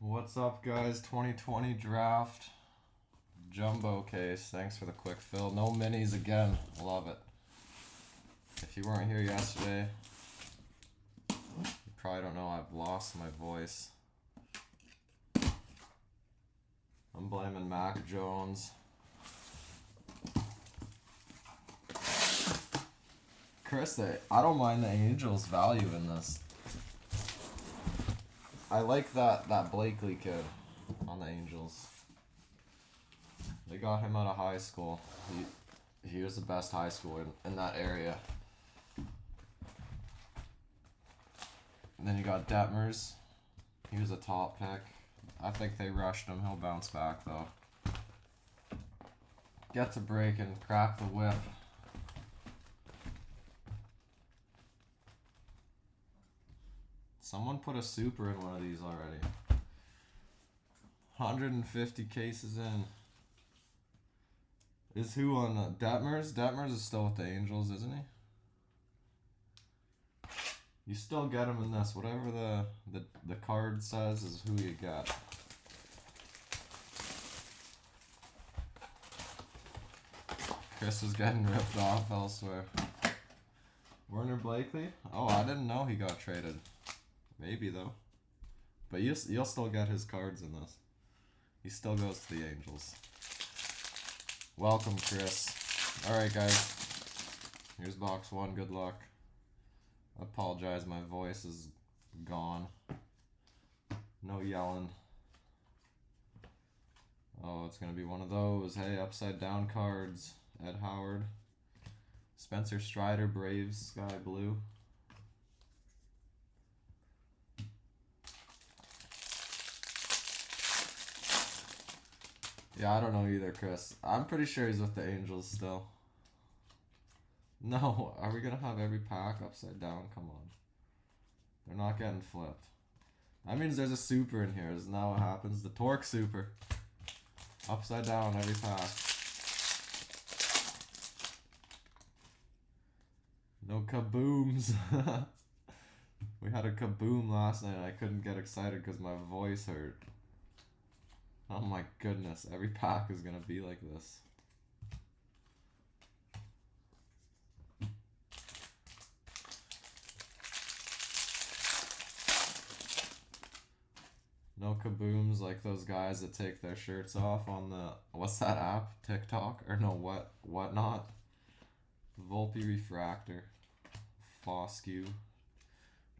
What's up, guys? 2020 draft jumbo case. Thanks for the quick fill. No minis again. Love it. If you weren't here yesterday, you probably don't know I've lost my voice. I'm blaming Mac Jones. Chris, I don't mind the Angels' value in this. I like that Blakely kid on the Angels. They got him out of high school. He was the best high schooler in that area. And then you got Detmers. He was a top pick. I think they rushed him. He'll bounce back though. Get to break and crack the whip. Someone put a super in one of these already. 150 cases in. Is who on Detmers? Detmers is still with the Angels, isn't he? You still get him in this. Whatever the card says is who you get. Chris is getting ripped off elsewhere. Werner Blakely? Oh, I didn't know he got traded. Maybe though. But you'll still get his cards in this. He still goes to the Angels. Welcome, Chris. Alright, guys. Here's box one. Good luck. I apologize, my voice is gone. No yelling. Oh, it's going to be one of those. Hey, upside down cards. Ed Howard. Spencer Strider, Braves, Sky Blue. Yeah, I don't know either, Chris. I'm pretty sure he's with the Angels still. No, are we gonna have every pack upside down? Come on. They're not getting flipped. That means there's a super in here. Isn't that what happens? The Torque super. Upside down every pack. No kabooms. We had a kaboom last night and I couldn't get excited because my voice hurt. Oh my goodness, every pack is gonna be like this. No kabooms like those guys that take their shirts off on the, what's that app? TikTok? Or no, whatnot? Volpe Refractor. Foscue.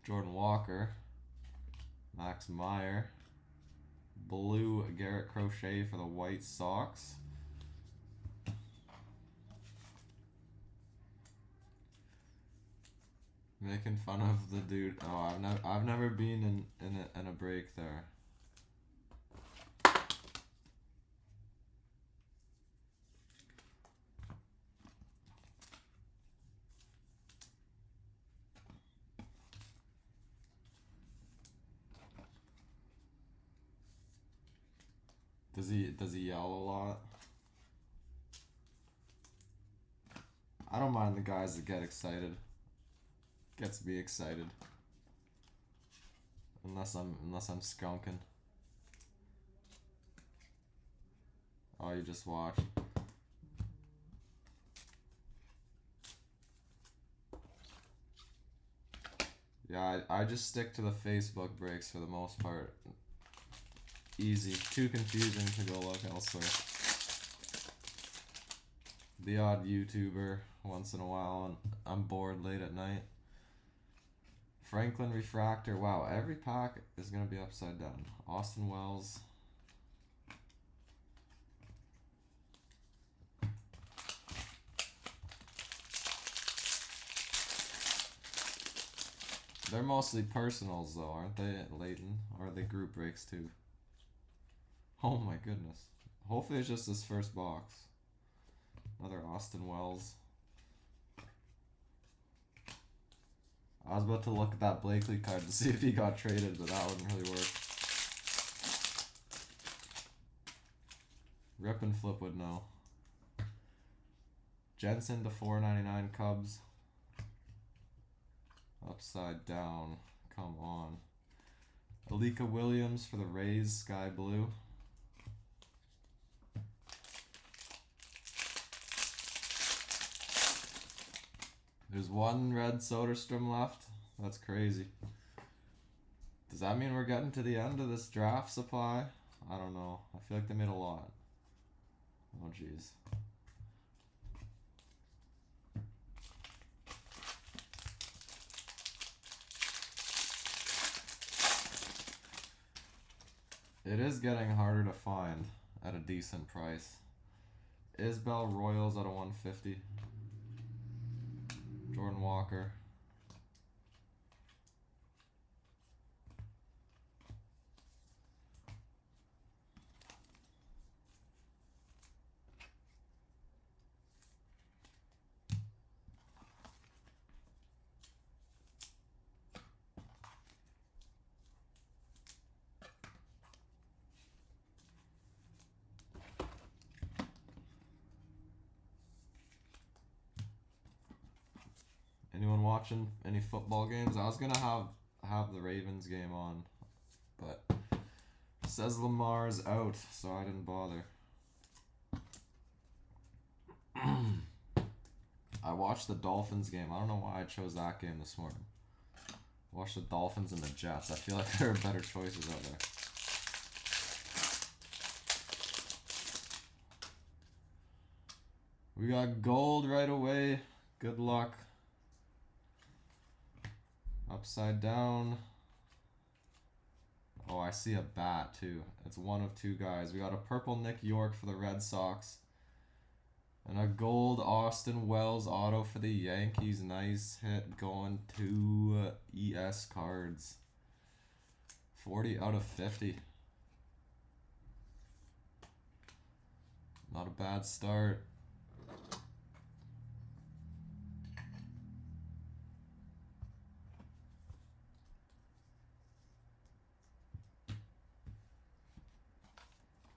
Jordan Walker. Max Meyer. Blue Garrett Crochet for the White Sox. Making fun of the dude. Oh, I've never been in a break there. Does he yell a lot? I don't mind the guys that get excited. Gets me excited. Unless I'm skunking. Oh, you just watch. Yeah, I just stick to the Facebook breaks for the most part. Easy. Too confusing to go look elsewhere. The odd YouTuber once in a while and I'm bored late at night. Franklin Refractor. Wow, every pack is going to be upside down. Austin Wells. They're mostly personals though, aren't they, Leighton? Or are they group breaks too? Oh my goodness. Hopefully it's just this first box. Another Austin Wells. I was about to look at that Blakely card to see if he got traded, but that wouldn't really work. Rip and Flip would know. Jensen to 4.99 Cubs. Upside down. Come on. Alika Williams for the Rays, sky blue. There's one red Soderstrom left. That's crazy. Does that mean we're getting to the end of this draft supply? I don't know. I feel like they made a lot. Oh, jeez. It is getting harder to find at a decent price. Isbell Royals out of 150. Jordan Walker. Anyone watching any football games? I was gonna have the Ravens game on, but it says Lamar's out, so I didn't bother. I watched the Dolphins game. I don't know why I chose that game this morning. Watch the Dolphins and the Jets. I feel like there are better choices out there. We got gold right away. Good luck. Upside down. Oh, I see a bat too. It's one of two guys. We got a purple Nick York for the Red Sox. And a gold Austin Wells auto for the Yankees. Nice hit going to ES Cards. 40 out of 50. Not a bad start.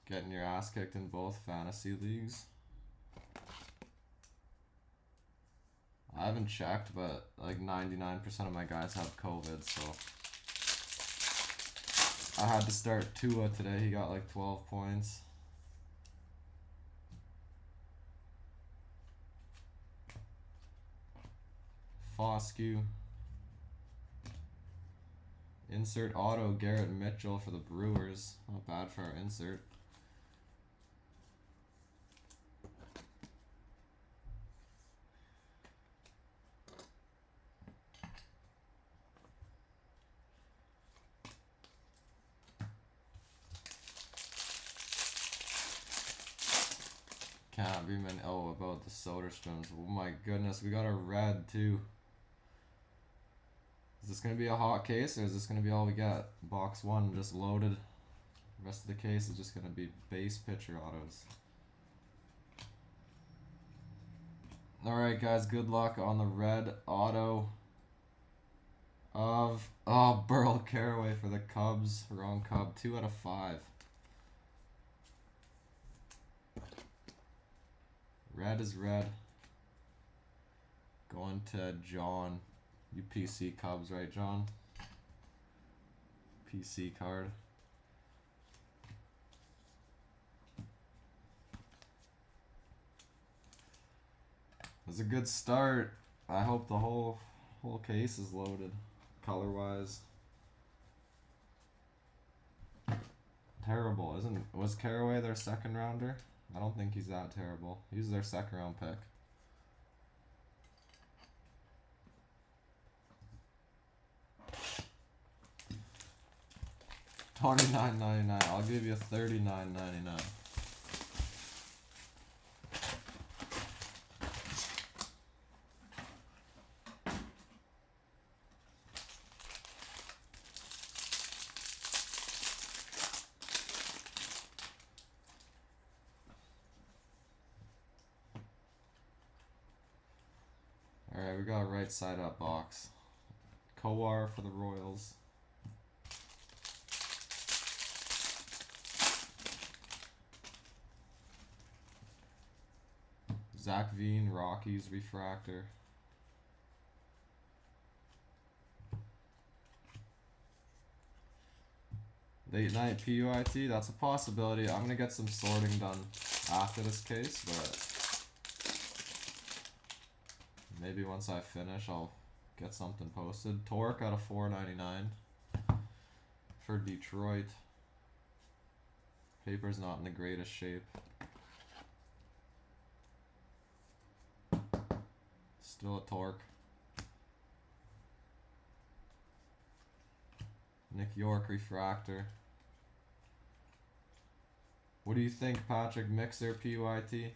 Getting your ass kicked in both fantasy leagues. I haven't checked, but like 99% of my guys have COVID, so I had to start Tua today. He got like 12 points. Foscue. Insert auto Garrett Mitchell for the Brewers. Not bad for our insert. Can't be many. Oh, about the Soderstroms. Oh my goodness, we got a red too. Is this gonna be a hot case, or is this gonna be all we got? Box one just loaded. The rest of the case is just gonna be base pitcher autos. Alright guys, good luck on the red auto of Burl Carraway for the Cubs. Wrong Cub. 2 out of 5. Red is red. Going to John. You PC Cubs, right, John? PC card. It was a good start. I hope the whole case is loaded, color-wise. Terrible, was Carraway their second rounder? I don't think he's that terrible. He's their second round pick. $29.99. I'll give you $39.99. Alright, we got a right side up box. Kowar for the Royals. Zach Veen, Rockies, refractor. Late night PUIT, that's a possibility. I'm gonna get some sorting done after this case, but maybe once I finish, I'll get something posted. Torque out of 499 for Detroit. Paper's not in the greatest shape. Still a Torque. Nick York refractor. What do you think, Patrick? Mixer PYT?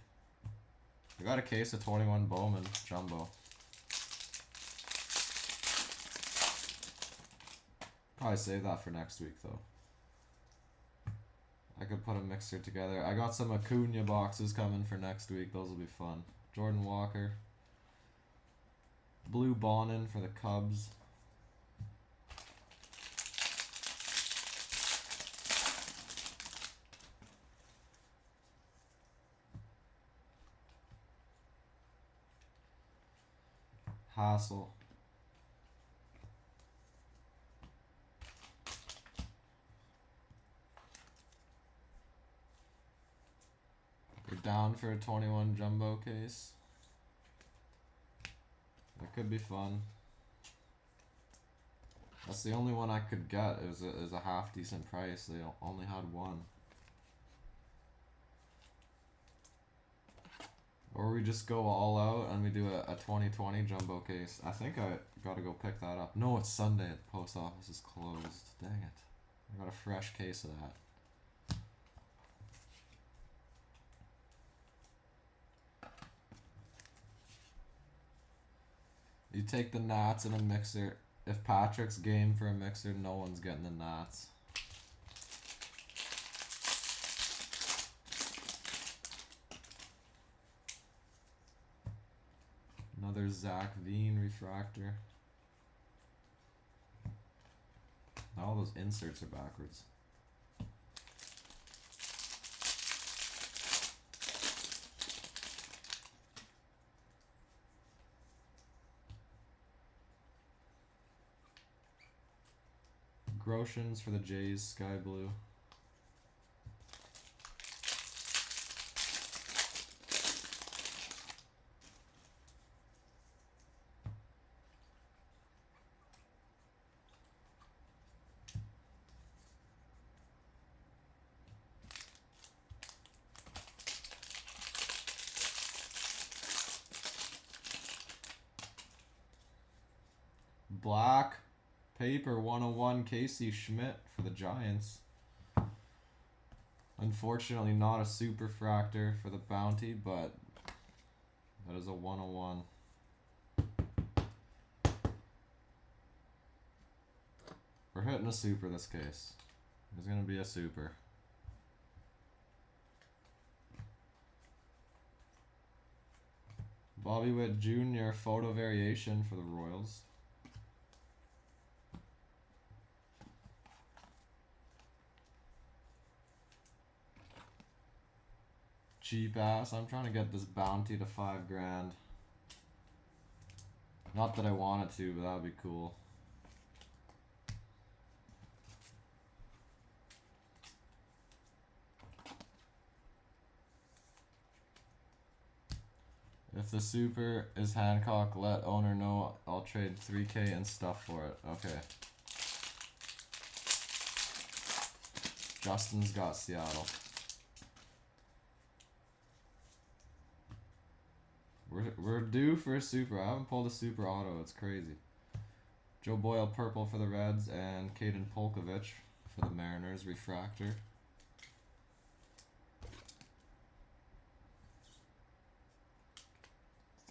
I got a case of 21 Bowman Jumbo. Probably save that for next week though. I could put a mixer together. I got some Acuna boxes coming for next week. Those will be fun. Jordan Walker. Blue Bonin for the Cubs. Hassel. We're down for a 21 jumbo case. That could be fun. That's the only one I could get. It was a half decent price. They only had one. Or we just go all out and we do a 2020 jumbo case. I think I gotta go pick that up. No, it's Sunday. The post office is closed. Dang it. I got a fresh case of that. You take the Nats in a mixer. If Patrick's game for a mixer, no one's getting the Nats. Another Zach Veen refractor. All those inserts are backwards. Groshans for the Jays, sky blue. Black paper 101 Casey Schmidt for the Giants. Unfortunately not a super fractor for the bounty, but that is a 101. We're hitting a super this case. There's gonna be a super. Bobby Witt Jr. photo variation for the Royals. Cheap ass. I'm trying to get this bounty to $5 grand. Not that I wanted to, but that would be cool. If the super is Hancock, let owner know. I'll trade 3K and stuff for it. Okay. Justin's got Seattle. We're due for a super. I haven't pulled a super auto. It's crazy. Joe Boyle purple for the Reds and Caden Polkovich for the Mariners refractor.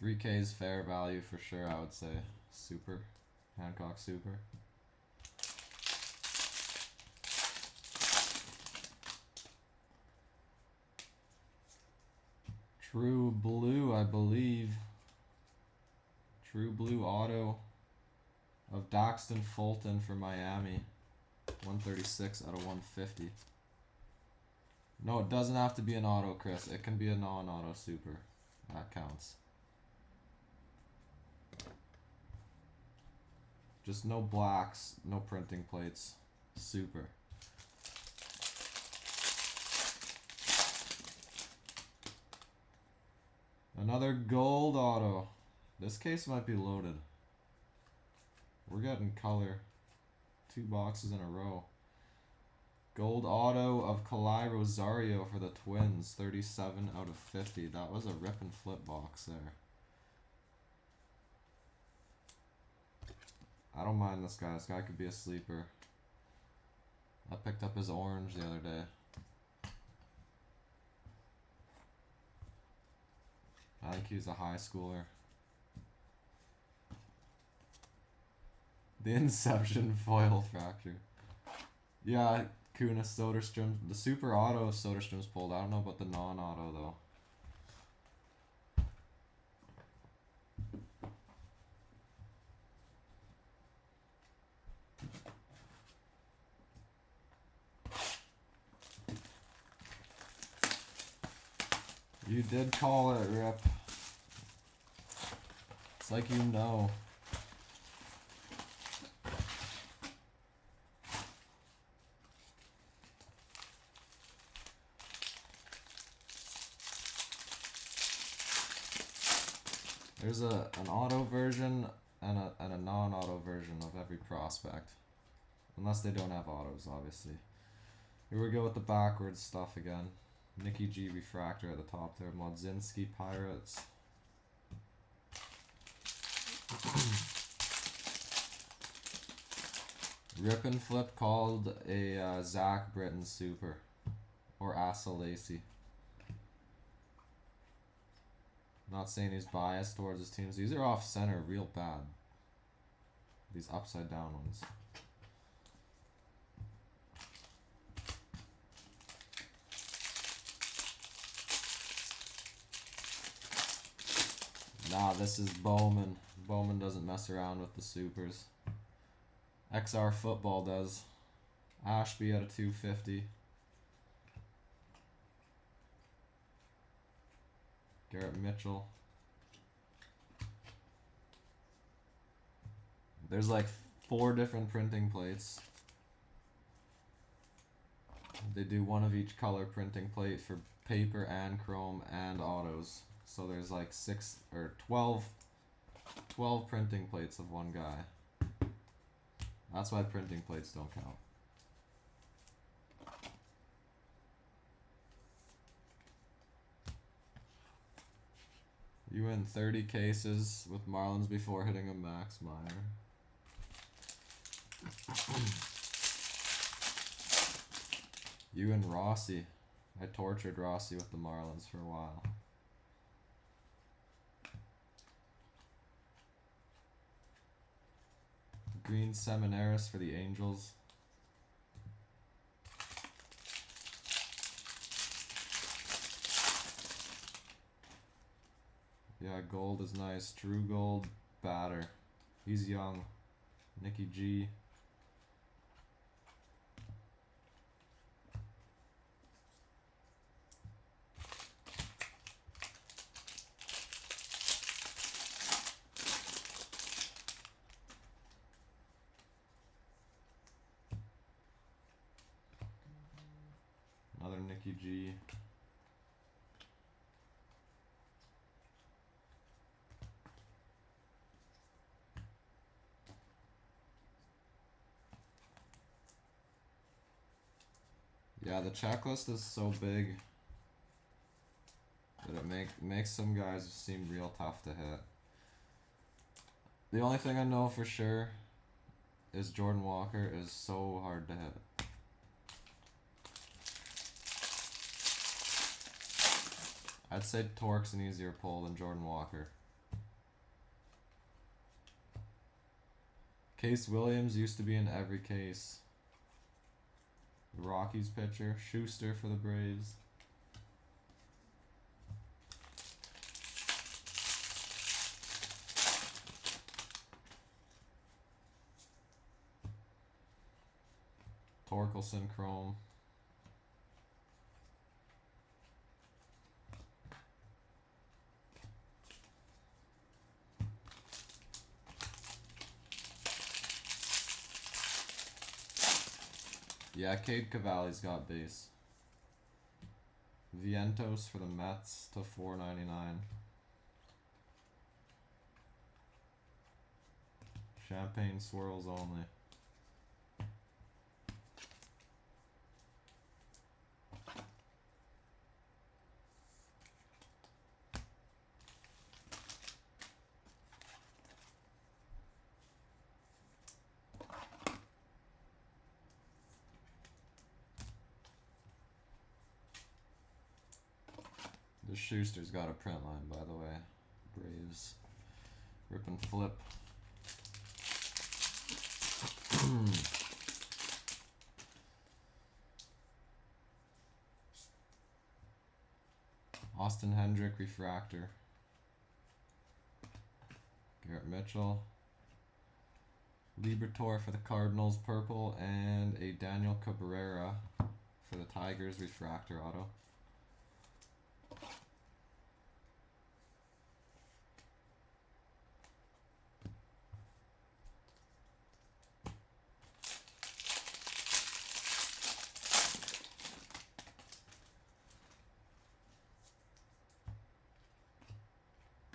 $3K's fair value for sure, I would say. Super. Hancock super. True blue, I believe. True blue auto of Daxton Fulton for Miami. 136 out of 150. No, it doesn't have to be an auto, Chris. It can be a non-auto super. That counts. Just no blacks, no printing plates. Super. Another gold auto. This case might be loaded. We're getting color. 2 boxes in a row. Gold auto of Kalai Rosario for the Twins. 37 out of 50. That was a rip and flip box there. I don't mind this guy. This guy could be a sleeper. I picked up his orange the other day. I think he's a high schooler. The Inception foil fracture. Yeah, Kunis Soderstrom. The super auto Soderstrom's pulled. I don't know about the non-auto though. You did call it, Rip. It's like you know. There's an auto version and a non-auto version of every prospect. Unless they don't have autos, obviously. Here we go with the backwards stuff again. Nicky G refractor at the top there. Modzinski Pirates. Rip and Flip called a Zach Britton super. Or Asa Lacey. Not saying he's biased towards his teams. These are off center real bad. These upside down ones. Nah, this is Bowman. Bowman doesn't mess around with the supers. XR Football does. Ashby at a 250. Garrett Mitchell. There's like 4 different printing plates. They do one of each color printing plate for paper and chrome and autos. So there's like 6 or 12 printing plates of one guy. That's why printing plates don't count. You win 30 cases with Marlins before hitting a Max Meyer. You and Rossi. I tortured Rossi with the Marlins for a while. Green Seminaris for the Angels. Yeah, gold is nice. True gold batter. He's young. Nicky G. Another Nicky G. Yeah, the checklist is so big that it makes some guys seem real tough to hit. The only thing I know for sure is Jordan Walker is so hard to hit. I'd say Torque's an easier pull than Jordan Walker. Case Williams used to be in every case. The Rockies pitcher. Schuster for the Braves. Torkelson Chrome. Yeah, Cade Cavalli's got base. Vientos for the Mets to $4.99. Champagne swirls only. The Schuster's got a print line, by the way. Braves. Rip and flip. Austin Hendrick refractor. Garrett Mitchell. Liberatore for the Cardinals purple, and a Daniel Cabrera for the Tigers refractor auto.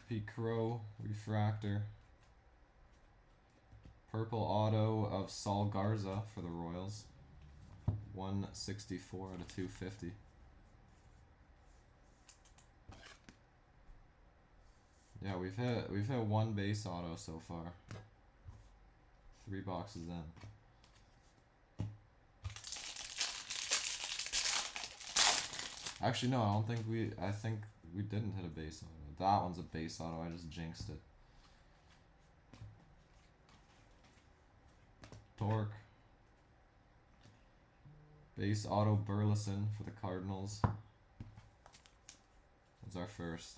Pete Crow refractor. Purple auto of Saul Garza for the Royals. 164 out of 250. Yeah, we've hit one base auto so far. 3 boxes in. Actually, no, I think we didn't hit a base auto. That one's a base auto, I just jinxed it. Torque. Base auto Burleson for the Cardinals. That's our first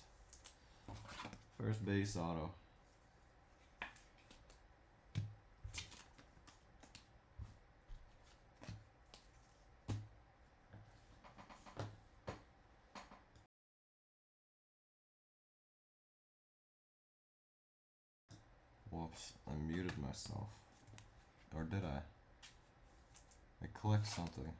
base auto. Whoops, I muted myself. Or did I? I clicked something.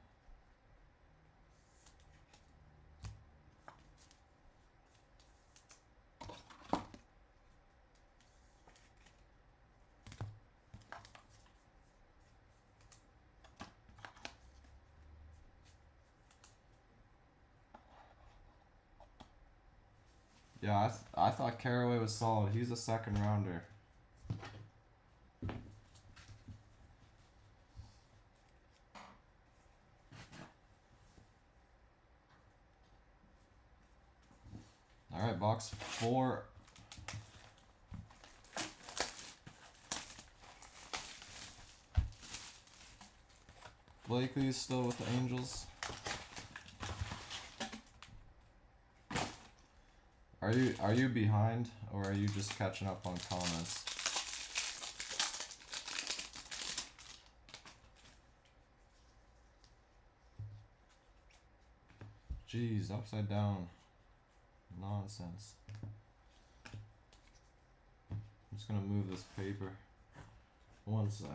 Yeah, I thought Caraway was solid. He's a second rounder. All right, box 4. Blakely is still with the Angels. Are you behind, or are you just catching up on comments? Jeez, upside down. Nonsense. I'm just gonna move this paper. One sec.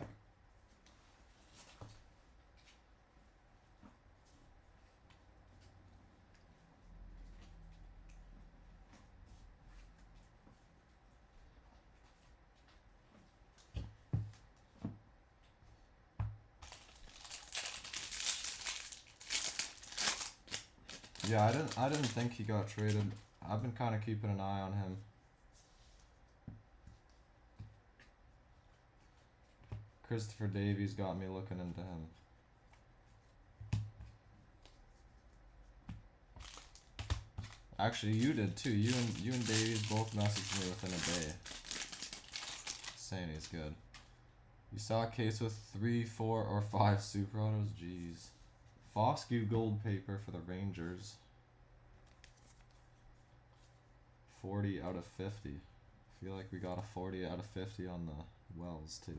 Yeah, I didn't think he got traded. I've been kind of keeping an eye on him. Christopher Davies got me looking into him. Actually, you did too. You and Davies both messaged me within a day, saying he's good. You saw a case with 3, 4, or 5 super autos. Jeez. Foscue gold paper for the Rangers. 40 out of 50. I feel like we got a 40 out of 50 on the Wells too.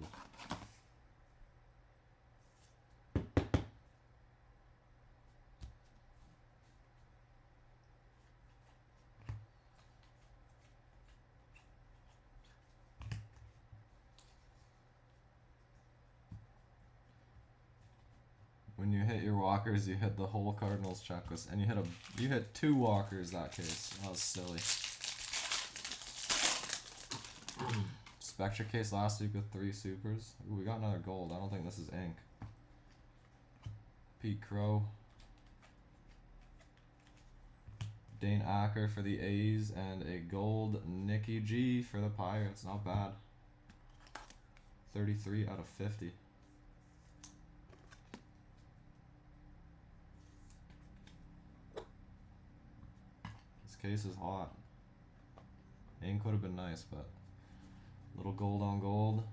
When you hit your walkers, you hit the whole Cardinals checklist, and you hit 2 walkers that case. That was silly. Spectra case last week with 3 supers. Ooh, we got another gold. I don't think this is ink. Pete Crow. Dane Acker for the A's, and a gold Nicky G for the Pirates. Not bad. 33 out of 50. This case is hot. Ink would have been nice, but little gold on gold.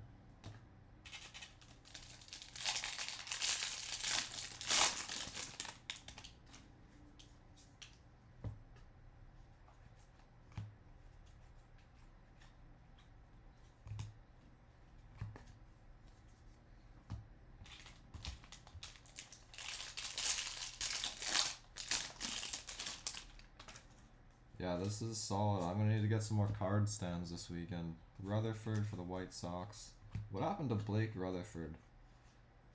Yeah, this is solid. I'm gonna need to get some more card stands this weekend. Rutherford for the White Sox. What happened to Blake Rutherford?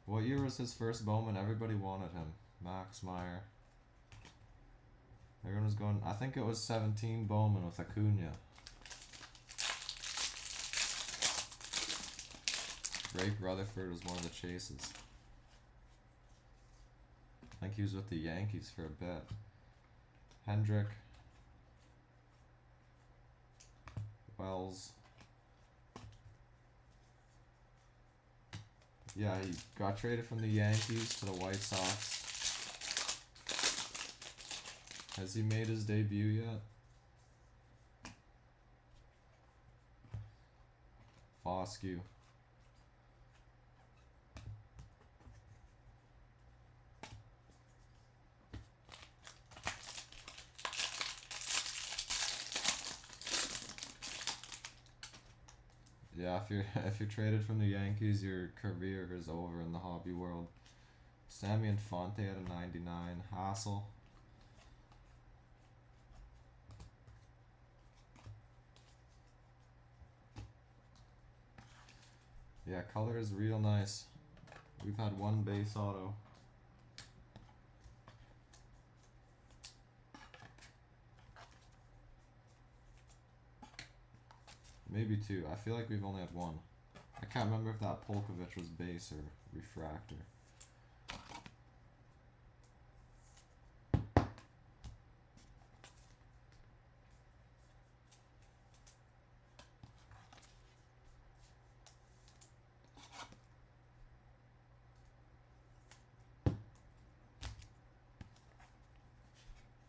What year was his first Bowman? Everybody wanted him. Max Meyer. Everyone was going, I think it was 17 Bowman with Acuna. Blake Rutherford was one of the chases. I think he was with the Yankees for a bit. Hendrick. Wells. Yeah, he got traded from the Yankees to the White Sox. Has he made his debut yet? Foscue. Yeah, if you're traded from the Yankees, your career is over in the hobby world. Sammy Infante at a 99. Hassel. Yeah, color is real nice. We've had one base auto. Maybe 2. I feel like we've only had 1. I can't remember if that Polkovich was base or refractor.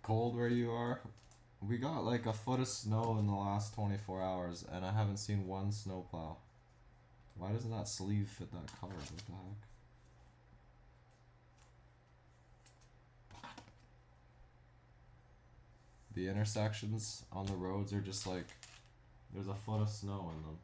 Cold where you are? We got like a foot of snow in the last 24 hours, and I haven't seen one snowplow. Why doesn't that sleeve fit that color? What the heck? The intersections on the roads are just like, there's a foot of snow in them.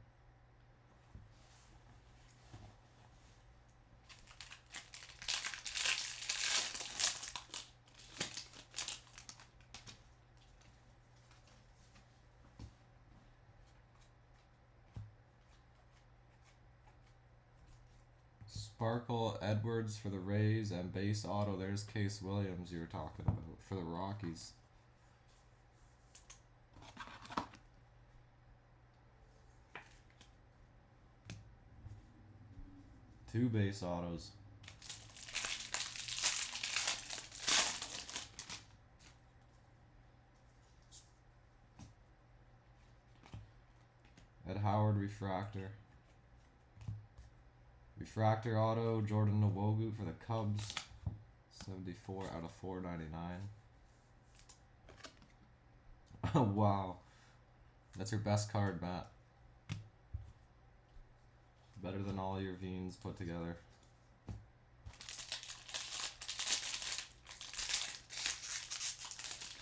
Sparkle Edwards for the Rays, and base auto, there's Case Williams you were talking about for the Rockies. Two base autos. Ed Howard refractor. Refractor auto, Jordan Nwogu for the Cubs. 74 out of 499. Wow. That's your best card, Matt. Better than all your Veens put together.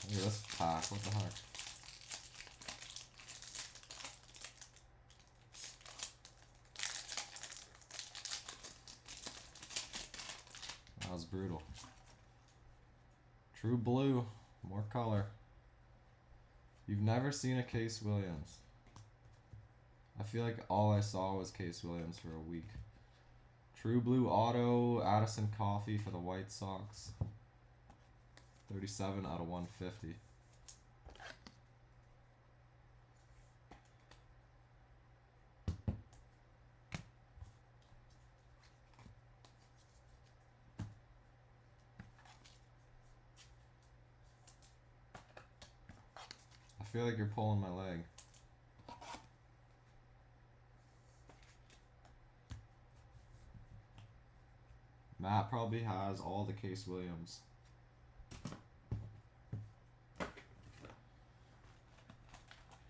Look at this pack, what the heck? That was brutal. True blue, more color. You've never seen a Case Williams. I feel like all I saw was Case Williams for a week. True blue auto, Addison Coffey for the White Sox. 37 out of 150. feel like you're pulling my leg. Matt probably has all the Case Williams.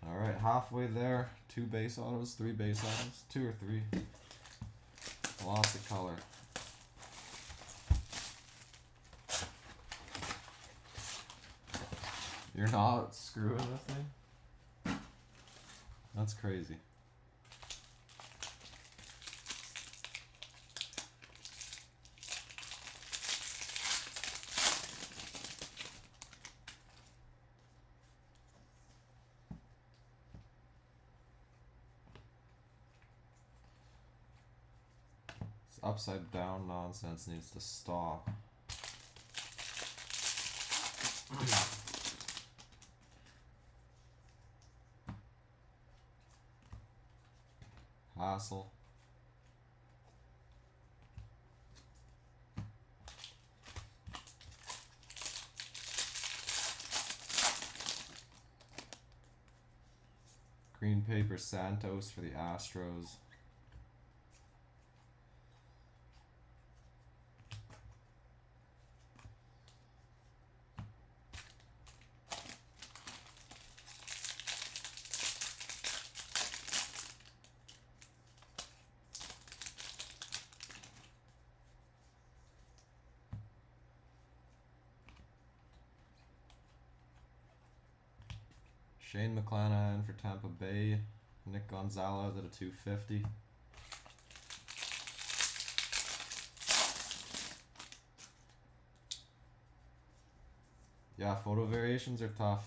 Alright, halfway there. 2 base autos, 3 base autos. 2 or 3. Lots of color. You're not screwing this thing? That's crazy. This upside down nonsense needs to stop. Hassle. Green paper Santos for the Astros. Shane McClanahan for Tampa Bay. Nick Gonzalez at a 250. Yeah, photo variations are tough.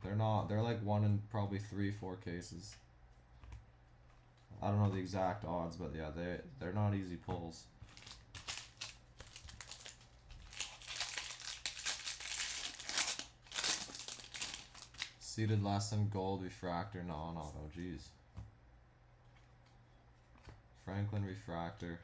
They're not. They're like 1 in probably 3-4 cases. I don't know the exact odds, but yeah, they're not easy pulls. Seated lesson, gold, refractor, non-auto, jeez. Franklin refractor.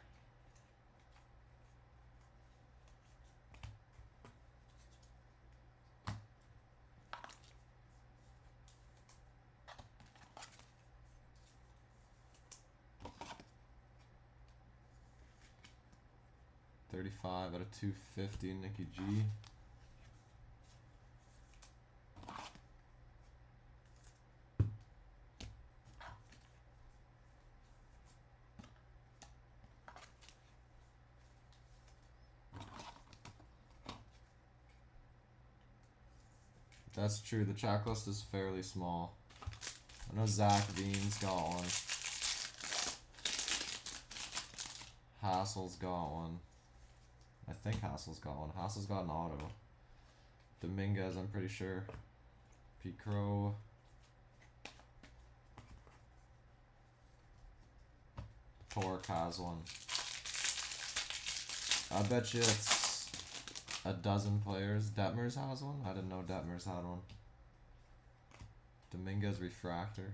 $35 out of $250, Nikki G. That's true, the checklist is fairly small. I know Zach Veen's got one. Hassel's got one. I think Hassel's got one. Hassel's got an auto. Dominguez, I'm pretty sure. Pete Crow. Torque has one. I bet you it's a dozen players. Detmers has one? I didn't know Detmers had one. Dominguez refractor.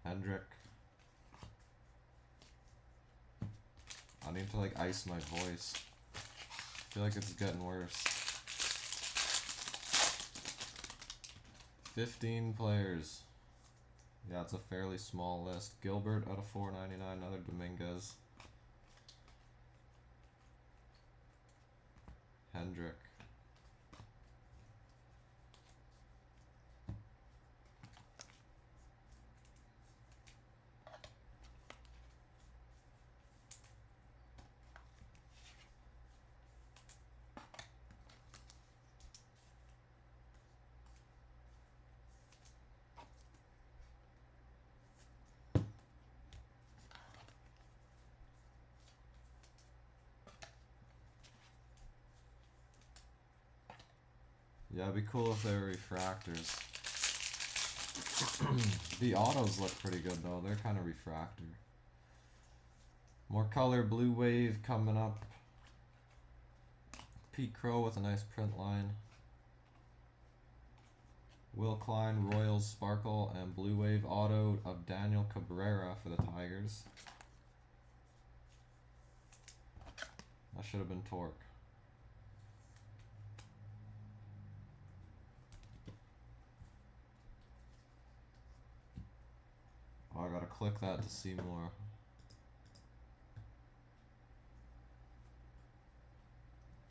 Hendrick. I need to like ice my voice. I feel like it's getting worse. 15 players. Yeah, it's a fairly small list. Gilbert out of 499, another Dominguez. Hendrick. Yeah, it'd be cool if they were refractors. The autos look pretty good though, they're kind of refractor. More color, Blue Wave coming up. Pete Crow with a nice print line. Will Klein, Royals, Sparkle, and Blue Wave auto of Daniel Cabrera for the Tigers. That should have been Torque. I gotta click that to see more.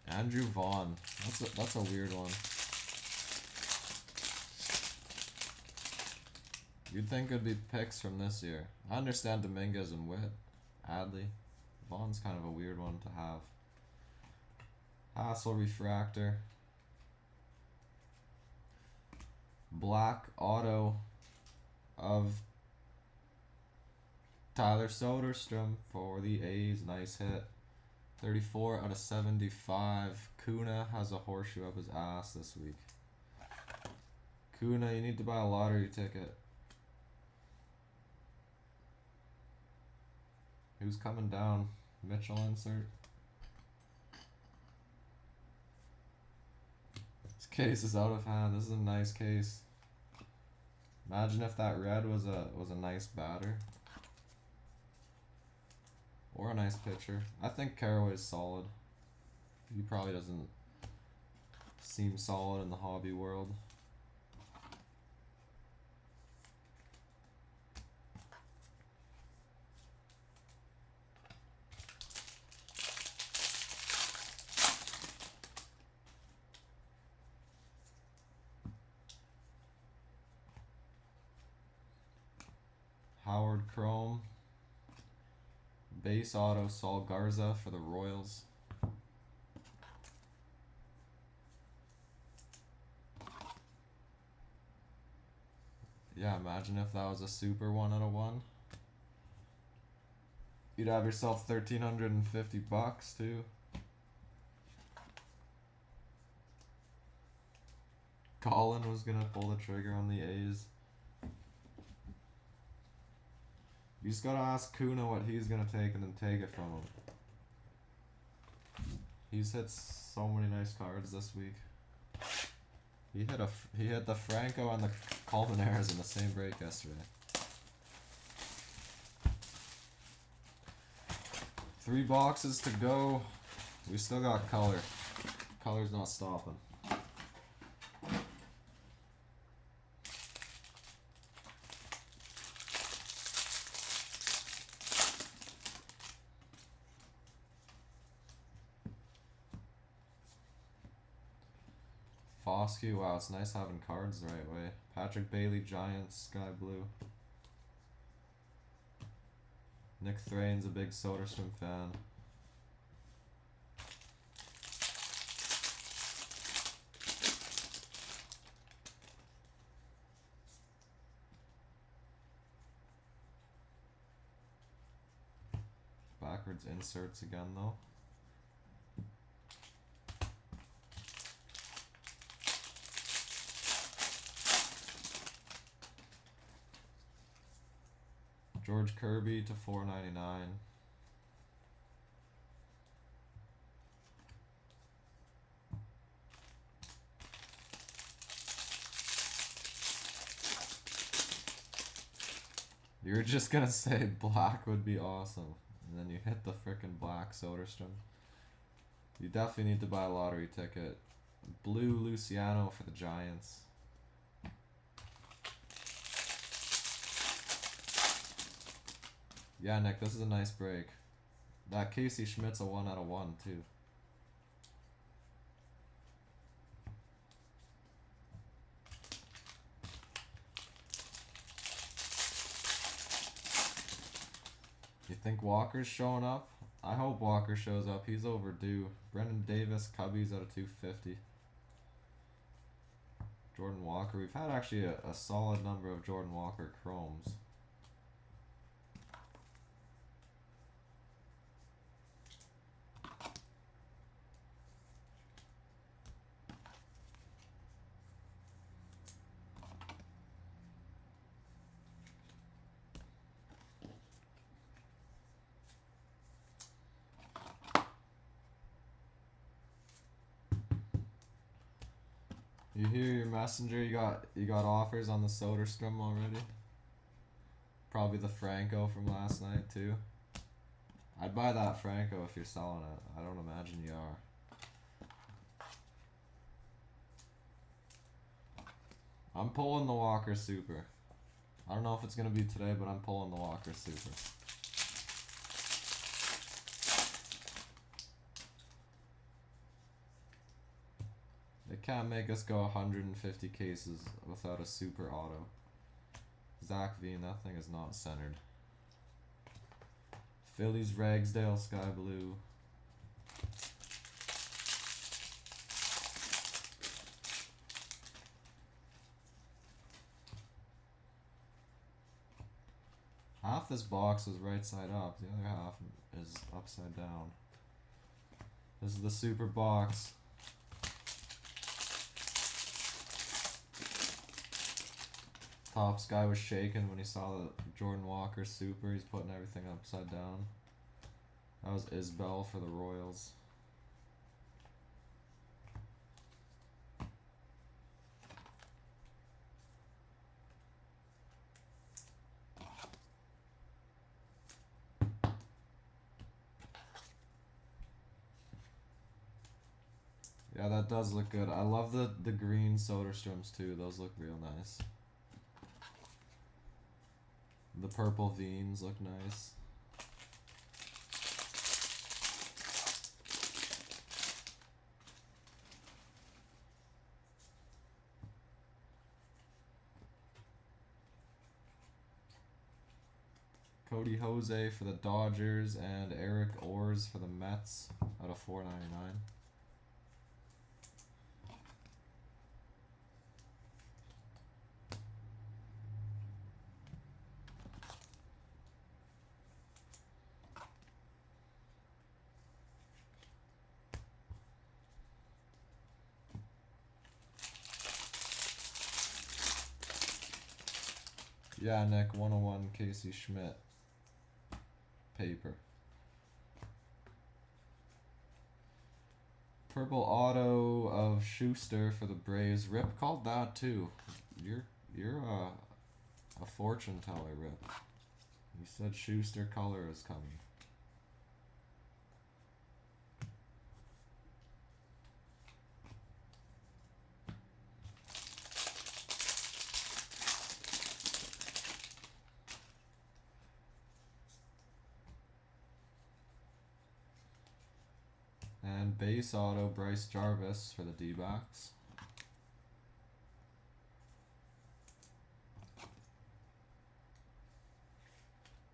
Andrew Vaughn. That's a weird one. You'd think it'd be picks from this year. I understand Dominguez and Witt. Adley. Vaughn's kind of a weird one to have. Hassel Refractor. Black auto of Tyler Soderstrom for the A's. Nice hit. 34 out of 75. Kuna has a horseshoe up his ass this week. Kuna, you need to buy a lottery ticket. Who's coming down? Mitchell insert. This case is out of hand. This is a nice case. Imagine if that red was a nice batter. Or a nice pitcher. I think Caraway's solid. He probably doesn't seem solid in the hobby world. Howard Chrome. Base auto Saul Garza for the Royals. Yeah, imagine if that was a super 1 out of 1. You'd have yourself $1,350 too. Colin was gonna pull the trigger on the A's. You just gotta ask Kuna what he's gonna take and then take it from him. He's hit so many nice cards this week. He hit the Franco and the Colmenares in the same break yesterday. 3 boxes to go. We still got color. Color's not stopping. Fosky, wow, it's nice having cards the right way. Patrick Bailey, Giants, Sky Blue. Nick Thrain's a big Soderstrom fan. Backwards inserts again though. George Kirby to $4.99. You were just gonna say black would be awesome, and then you hit the frickin' black Soderstrom. You definitely need to buy a lottery ticket. Blue Luciano for the Giants. Yeah, Nick, this is a nice break. That Casey Schmidt's a 1 out of 1 too. You think Walker's showing up? I hope Walker shows up. He's overdue. Brendan Davis, Cubbies out of 250. Jordan Walker. We've had actually a solid number of Jordan Walker chromes. You hear your messenger? You got offers on the Soderstrom already. Probably the Franco from last night too. I'd buy that Franco if you're selling it. I don't imagine you are. I'm pulling the Walker Super. I don't know if it's going to be today, but I'm pulling the Walker Super. They can't make us go 150 cases without a super auto. Zach Veen, that thing is not centered. Phillies, Ragsdale, Sky Blue. Half this box is right side up, the other half is upside down. This is the super box. Topps guy was shaking when he saw the Jordan Walker Super. He's putting everything upside down. That was Isbell for the Royals. Yeah, that does look good. I love the green Soderströms too. Those look real nice. The purple Veens look nice. Cody Jose for the Dodgers and Eric Orrs for the Mets out of $4.99. Yeah, Nick, 101 Casey Schmidt. Paper. Purple auto of Schuster for the Braves. Rip called that too. You're a fortune teller, Rip. He said Schuster color is coming. And base auto Bryce Jarvis for the D-backs.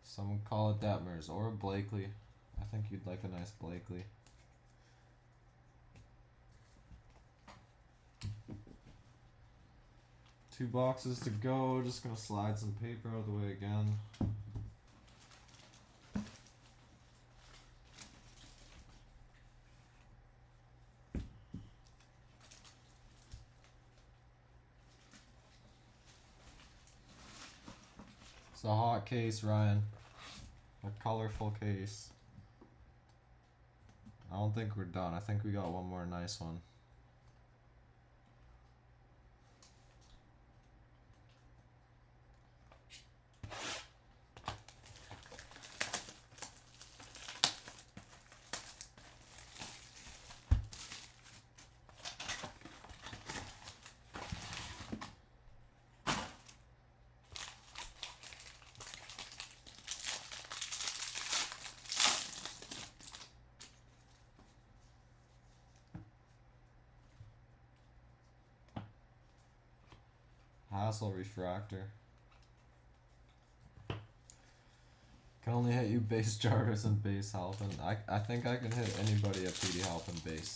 Someone call it Detmers or a Blakely. I think you'd like a nice Blakely. Two boxes to go. Just gonna slide some paper out of the way again. It's a hot case, Ryan. A colorful case. I don't think we're done. I think we got one more nice one. Hassel refractor. Can only hit you base Jarvis and base Halpin. I think I can hit anybody at PD Halpin base.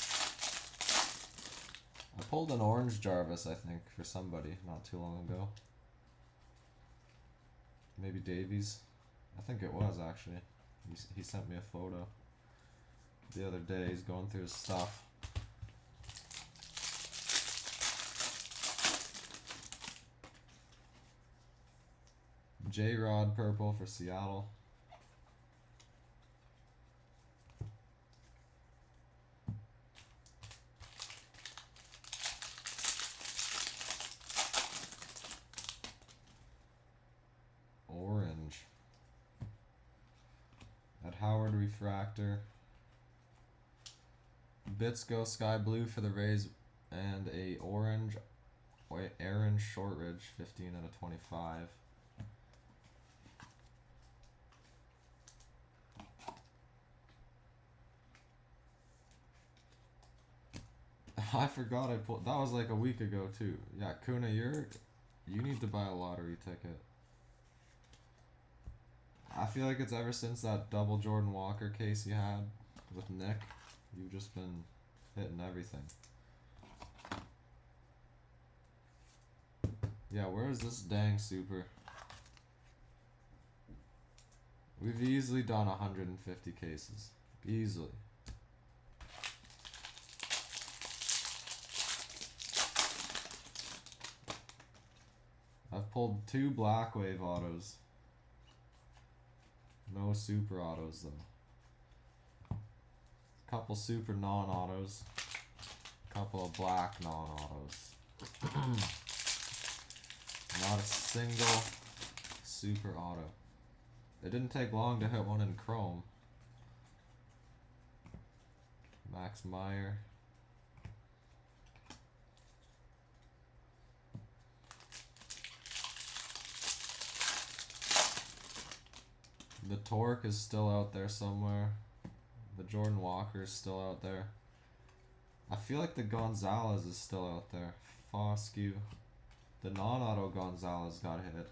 I pulled an orange Jarvis, I think, for somebody not too long ago. Maybe Davies. I think it was actually. He sent me a photo the other day. He's going through his stuff. J-Rod purple for Seattle. Orange. At Howard refractor. Bitsko Sky Blue for the Rays and a orange Aaron Shortridge 15 out of 25. I forgot I pulled. That was like a week ago too. Yeah, Kuna, you need to buy a lottery ticket. I feel like it's ever since that double Jordan Walker case you had with Nick, you've just been hitting everything. Yeah, where is this dang super? We've easily done 150 cases. Easily. I've pulled 2 Black Wave autos. No super autos though. Couple super non-autos. Couple of black non-autos. Not a single super auto. It didn't take long to hit one in chrome. Max Meyer. The Torque is still out there somewhere. The Jordan Walker is still out there. I feel like the Gonzalez is still out there. Foscue. The non-auto Gonzalez got hit.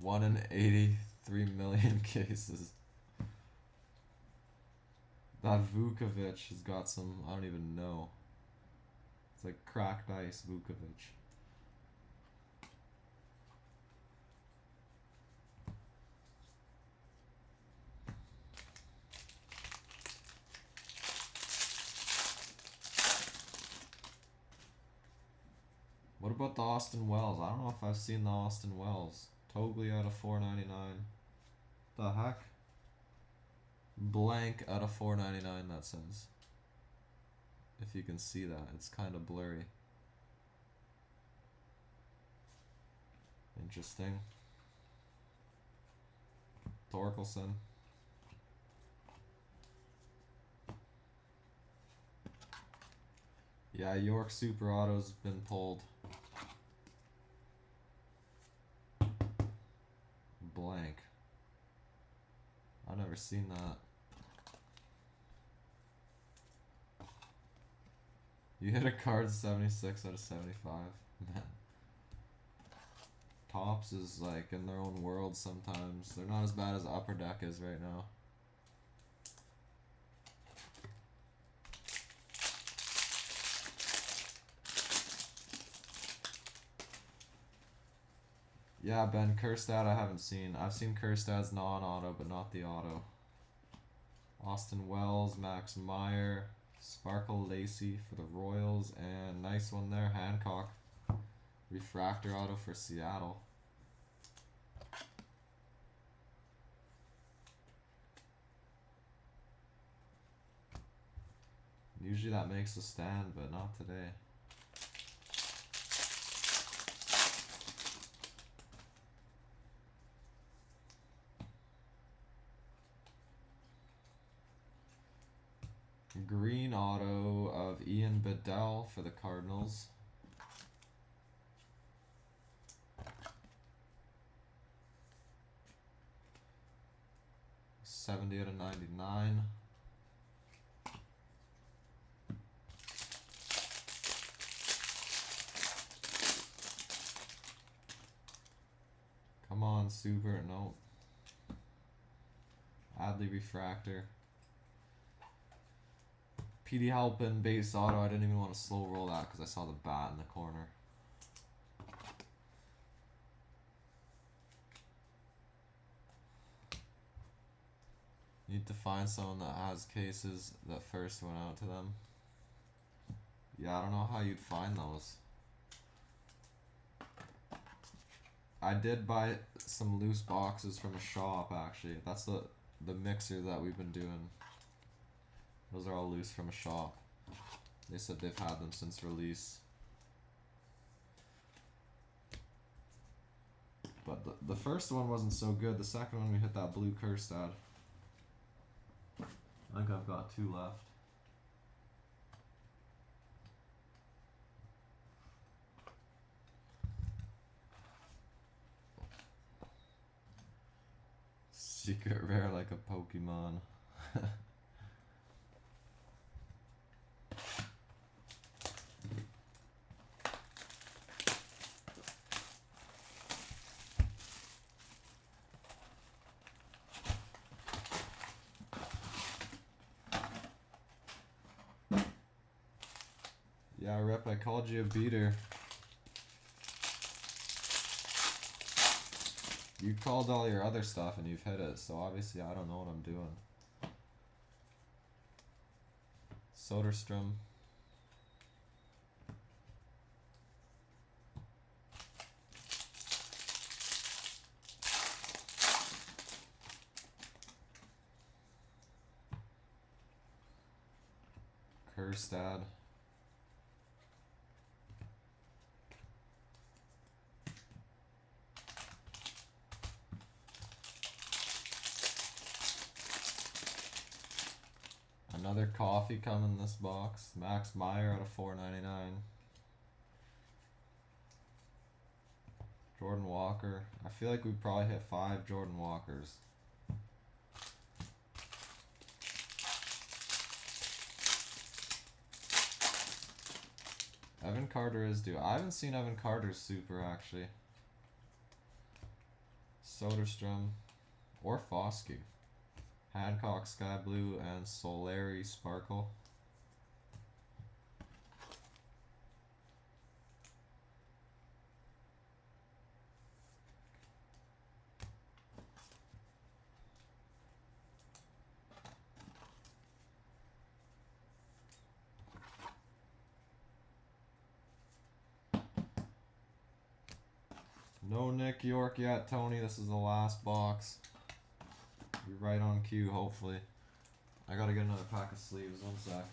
One in 83 million cases. That Vukovic has got some, I don't even know. It's like cracked ice Vukovic. What about the Austin Wells? I don't know if I've seen the Austin Wells. Totally out of 499. The heck? Blank out of 499 that says. If you can see that, it's kind of blurry. Interesting. Torkelson. Yeah, York Super Auto's been pulled. Blank. I've never seen that. You hit a card 76 out of 75. Man. Tops is like in their own world sometimes. They're not as bad as Upper Deck is right now. Yeah, Ben, Kerstad I haven't seen. I've seen Kerstad's non-auto, but not the auto. Austin Wells, Max Meyer, Sparkle Lacey for the Royals, and nice one there, Hancock. Refractor auto for Seattle. Usually that makes a stand, but not today. Green auto of Ian Bedell for the Cardinals. $70 out of 99. Come on, super. Nope. Adley Refractor. PD Halpin base auto. I didn't even want to slow roll that because I saw the bat in the corner. Need to find someone that has cases that first went out to them. Yeah, I don't know how you'd find those. I did buy some loose boxes from a shop actually. That's the mixer that we've been doing. Those are all loose from a shop. They said they've had them since release. But the first one wasn't so good. The second one we hit that blue Kerstad. I think I've got 2 left. Secret rare like a Pokemon. Yeah, Rep, I called you a beater. You called all your other stuff and you've hit it, so obviously I don't know what I'm doing. Soderstrom. Kerstad. Another coffee coming in this box. Max Meyer out of $4.99. Jordan Walker. I feel like we probably hit 5 Jordan Walkers. Evan Carter is due. I haven't seen Evan Carter's super actually. Soderstrom or Foskey. Hancock Sky Blue and Solari Sparkle. No Nick York yet, Tony. This is the last box. Be right on cue, hopefully. I gotta get another pack of sleeves. One sec.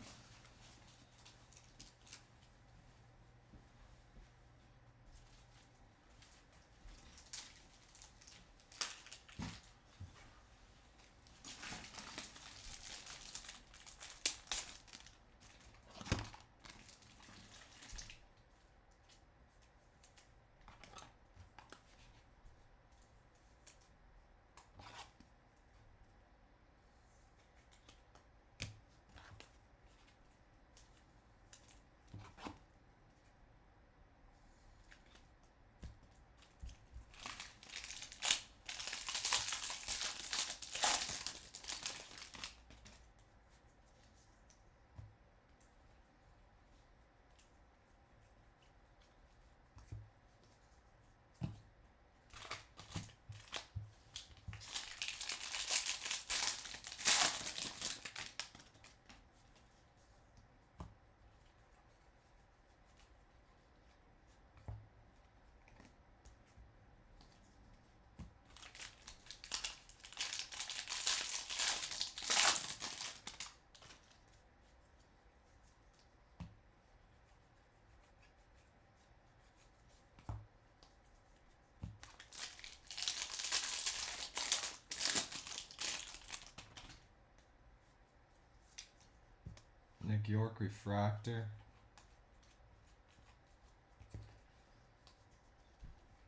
Nick York Refractor.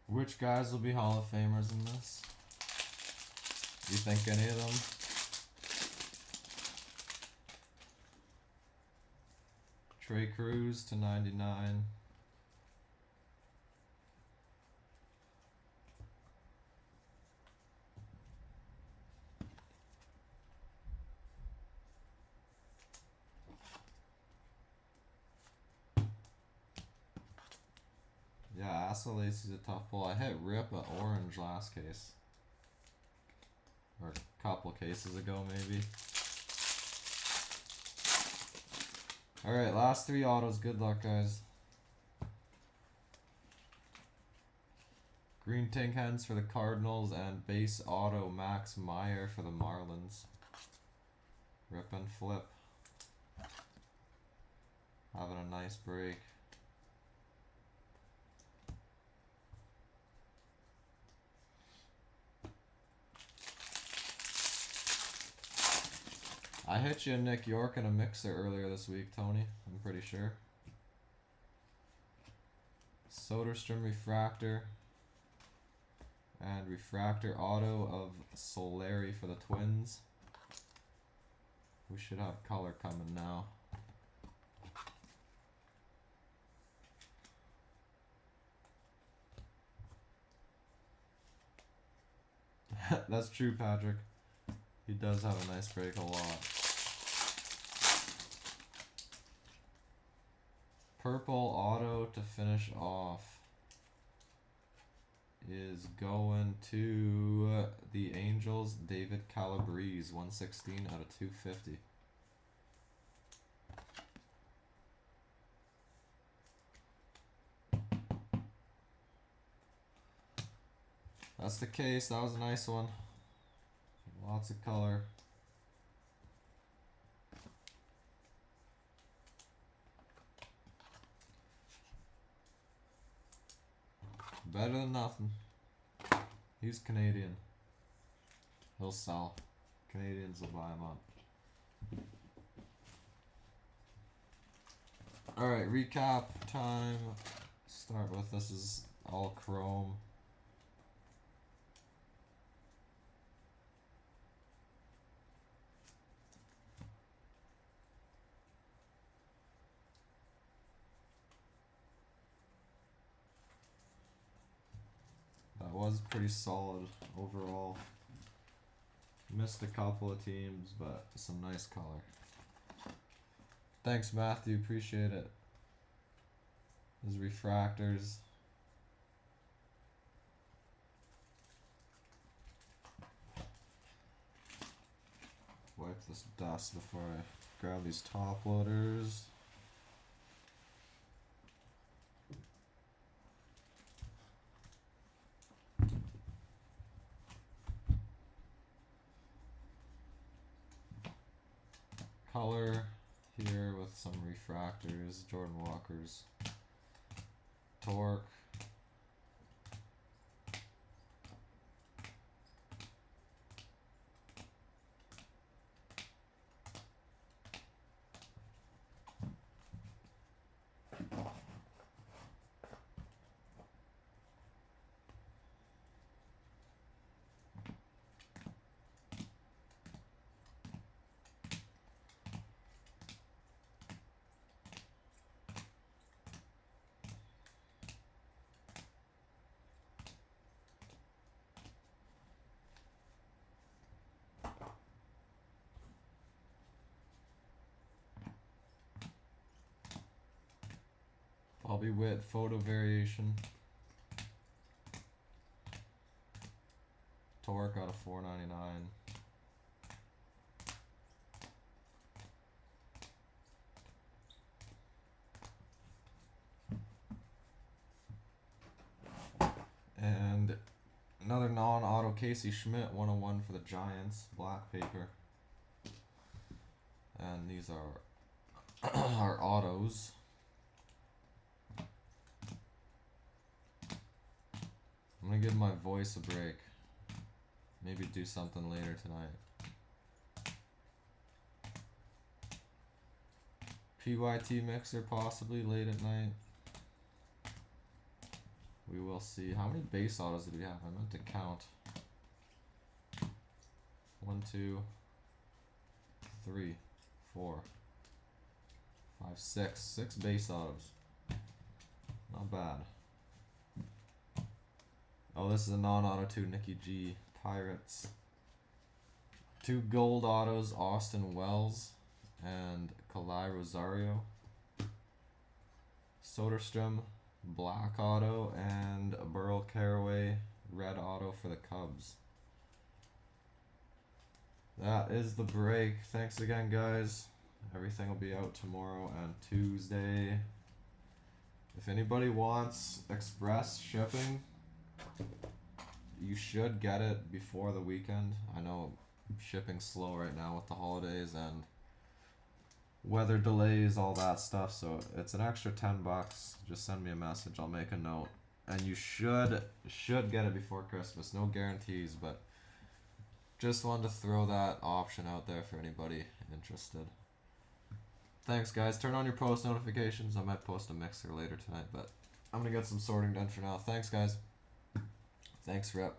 Which guys will be Hall of Famers in this? You think any of them? Trey Cruz to 99. Yeah, Asa Lacy's a tough pull. I hit Rip at orange last case. Or a couple cases ago, maybe. Alright, last 3 autos. Good luck, guys. Green Tin Cans for the Cardinals and base auto Max Meyer for the Marlins. Rip and flip. Having a nice break. I hit you a Nick York in a mixer earlier this week, Tony. I'm pretty sure. Soderstrom Refractor. And refractor auto of Solari for the Twins. We should have color coming now. That's true, Patrick. He does have a nice break a lot. Purple auto to finish off is going to the Angels, David Calabrese, 116 out of 250. That's the case. That was a nice one. Lots of color. Better than nothing. He's Canadian. He'll sell. Canadians will buy him up. Alright, recap time. Start with this is all chrome. That was pretty solid overall. Missed a couple of teams, but some nice color. Thanks, Matthew. Appreciate it. His refractors. Wipe this dust before I grab these top loaders. Color here with some refractors, Jordan Walker's, Torque, Bobby Witt photo variation. Torque out of 499. And another non-auto Casey Schmidt 101 for the Giants, black paper. And these are our autos. I'm gonna give my voice a break. Maybe do something later tonight. PYT mixer possibly late at night. We will see. How many base autos did we have? I meant to count. 1, 2, 3, 4, 5, 6. 6 base autos. Not bad. Oh, this is a non-auto too. Nikki G. Pirates. 2 gold autos. Austin Wells and Kalai Rosario. Soderstrom. Black auto and a Burl Caraway. Red auto for the Cubs. That is the break. Thanks again, guys. Everything will be out tomorrow and Tuesday. If anybody wants express shipping, you should get it before the weekend. I know shipping's slow right now with the holidays and weather delays, all that stuff, so it's an extra $10. Just send me a message, I'll make a note. And you should get it before Christmas. No guarantees, but just wanted to throw that option out there for anybody interested. Thanks, guys. Turn on your post notifications. I might post a mixer later tonight, but I'm gonna get some sorting done for now. Thanks, guys. Thanks, Rep.